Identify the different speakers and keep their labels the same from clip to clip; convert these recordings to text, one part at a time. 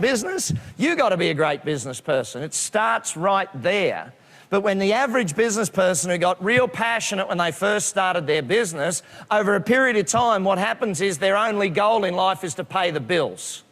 Speaker 1: business, you got to be a great business person. It starts right there. But when the average business person who got real passionate when they first started their business, over a period of time, what happens is their only goal in life is to pay the bills.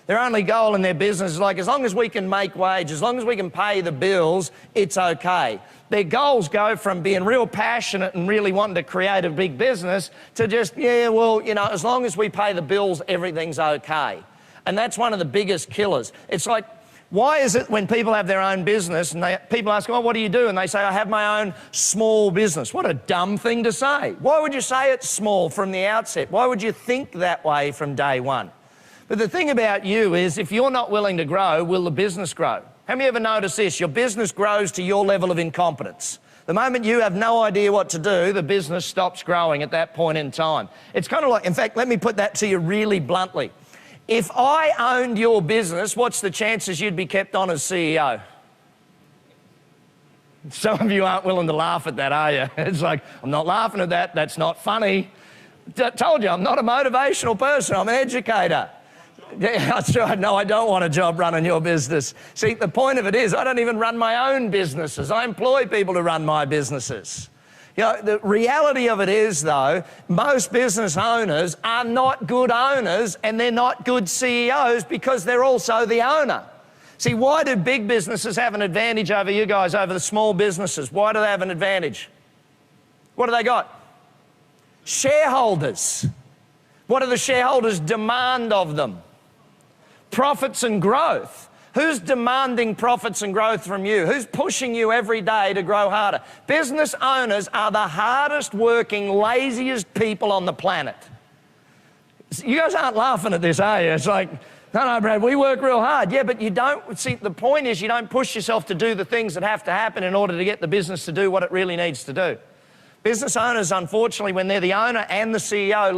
Speaker 1: Their only goal in their business is like, as long as we can make wage, as long as we can pay the bills, it's okay. Their goals go from being real passionate and really wanting to create a big business to just, yeah, well, you know, as long as we pay the bills, everything's okay. And that's one of the biggest killers. It's like, why is it when people have their own business and people ask, well, what do you do? And they say, I have my own small business. What a dumb thing to say. Why would you say it's small from the outset? Why would you think that way from day one? But the thing about you is, if you're not willing to grow, will the business grow? Have you ever noticed this? Your business grows to your level of incompetence. The moment you have no idea what to do, the business stops growing at that point in time. It's kind of like, in fact, let me put that to you really bluntly. If I owned your business, what's the chances you'd be kept on as CEO? Some of you aren't willing to laugh at that, are you? It's like, I'm not laughing at that, that's not funny. I told you, I'm not a motivational person, I'm an educator. Yeah, that's right. No, I don't want a job running your business. See, the point of it is, I don't even run my own businesses. I employ people to run my businesses. You know, the reality of it is, though, most business owners are not good owners and they're not good CEOs because they're also the owner. See, why do big businesses have an advantage over you guys, over the small businesses? Why do they have an advantage? What do they got? Shareholders. What do the shareholders demand of them? Profits and growth. Who's demanding profits and growth from you? Who's pushing you every day to grow harder? Business owners are the hardest working, laziest people on the planet. You guys aren't laughing at this, are you? It's like, no, Brad, we work real hard. Yeah, but you don't, see, the point is you don't push yourself to do the things that have to happen in order to get the business to do what it really needs to do. Business owners, unfortunately, when they're the owner and the CEO,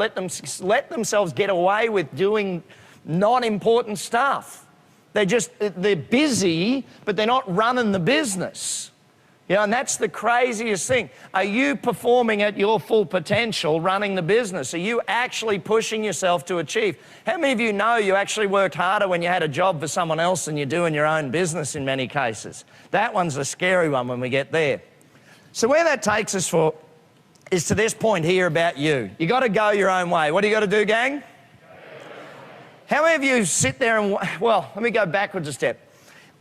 Speaker 1: let themselves get away with doing non-important stuff. They're busy, but they're not running the business. You know, and that's the craziest thing. Are you performing at your full potential running the business? Are you actually pushing yourself to achieve? How many of you know you actually worked harder when you had a job for someone else than you do in your own business in many cases? That one's a scary one when we get there. So where that takes us for is to this point here about you. You got to go your own way. What do you got to do, gang? How many of you sit there and, well, let me go backwards a step.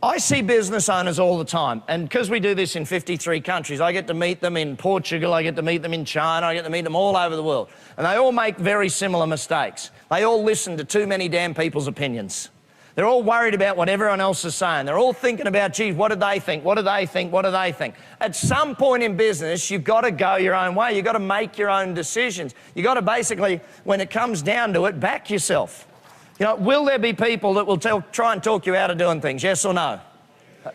Speaker 1: I see business owners all the time, and because we do this in 53 countries, I get to meet them in Portugal, I get to meet them in China, I get to meet them all over the world, and they all make very similar mistakes. They all listen to too many damn people's opinions. They're all worried about what everyone else is saying. They're all thinking about, geez, what do they think? What do they think? What do they think? At some point in business, you've got to go your own way. You've got to make your own decisions. You've got to basically, when it comes down to it, back yourself. You know, will there be people that will try and talk you out of doing things? Yes or no?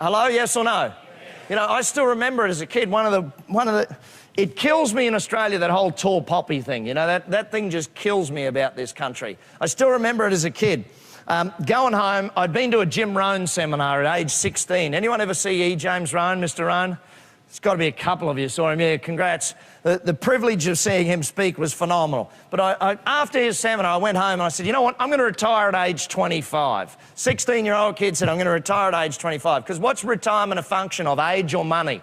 Speaker 1: Hello, yes or no? You know, I still remember it as a kid, it kills me in Australia, that whole tall poppy thing. You know, that thing just kills me about this country. I still remember it as a kid. Going home, I'd been to a Jim Rohn seminar at age 16. Anyone ever see E. James Rohn, Mr. Rohn? It's got to be a couple of you saw him. Yeah, congrats. The privilege of seeing him speak was phenomenal. But after his seminar, I went home and I said, you know what, I'm going to retire at age 25. 16-year-old kid said, I'm going to retire at age 25. Because what's retirement a function of, age or money?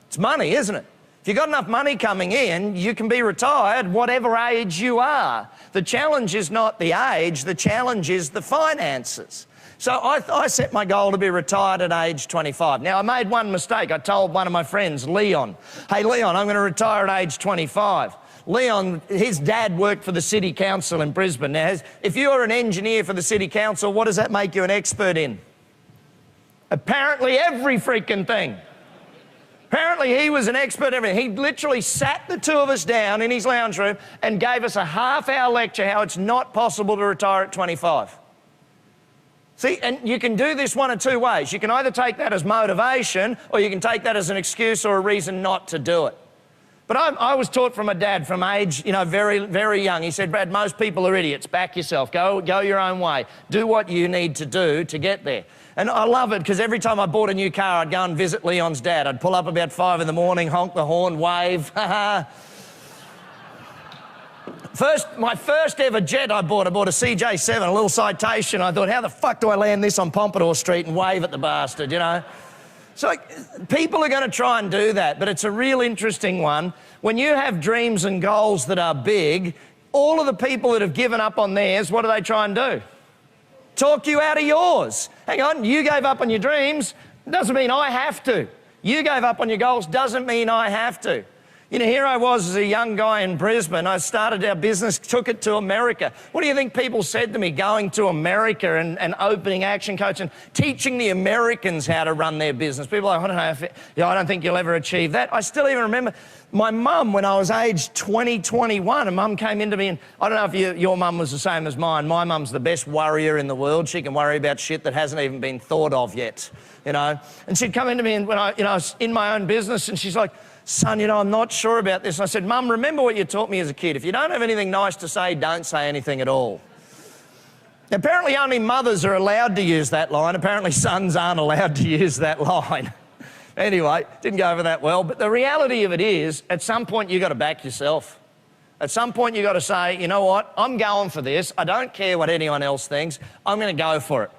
Speaker 1: It's money, isn't it? If you've got enough money coming in, you can be retired whatever age you are. The challenge is not the age, the challenge is the finances. So I set my goal to be retired at age 25. Now, I made one mistake. I told one of my friends, Leon, hey, Leon, I'm going to retire at age 25. Leon, his dad worked for the City Council in Brisbane. Now, if you're an engineer for the City Council, what does that make you an expert in? Apparently every freaking thing. Apparently he was an expert in everything. He literally sat the two of us down in his lounge room and gave us a half-hour lecture how it's not possible to retire at 25. See, and you can do this one of two ways. You can either take that as motivation or you can take that as an excuse or a reason not to do it. But I was taught from a dad from age, you know, very, very young. He said, Brad, most people are idiots. Back yourself. Go your own way. Do what you need to do to get there. And I love it because every time I bought a new car, I'd go and visit Leon's dad. I'd pull up about 5 in the morning, honk the horn, wave. My first ever jet I bought a CJ7, a little Citation. I thought, how the fuck do I land this on Pompadour Street and wave at the bastard, you know? So people are going to try and do that, but it's a real interesting one. When you have dreams and goals that are big, all of the people that have given up on theirs, what do they try and do? Talk you out of yours. Hang on, you gave up on your dreams, doesn't mean I have to. You gave up on your goals, doesn't mean I have to. You know, here I was as a young guy in Brisbane. I started our business, took it to America. What do you think people said to me going to America and opening Action Coach and teaching the Americans how to run their business? People are like, I don't think you'll ever achieve that. I still even remember my mum when I was aged 20, 21, and mum came into me, and I don't know if your mum was the same as mine. My mum's the best worrier in the world. She can worry about shit that hasn't even been thought of yet, you know. And she'd come into me and when I was in my own business, and she's like, son, you know, I'm not sure about this. And I said, Mum, remember what you taught me as a kid. If you don't have anything nice to say, don't say anything at all. Apparently only mothers are allowed to use that line. Apparently sons aren't allowed to use that line. Anyway, didn't go over that well. But the reality of it is, at some point you've got to back yourself. At some point you've got to say, you know what, I'm going for this. I don't care what anyone else thinks. I'm going to go for it.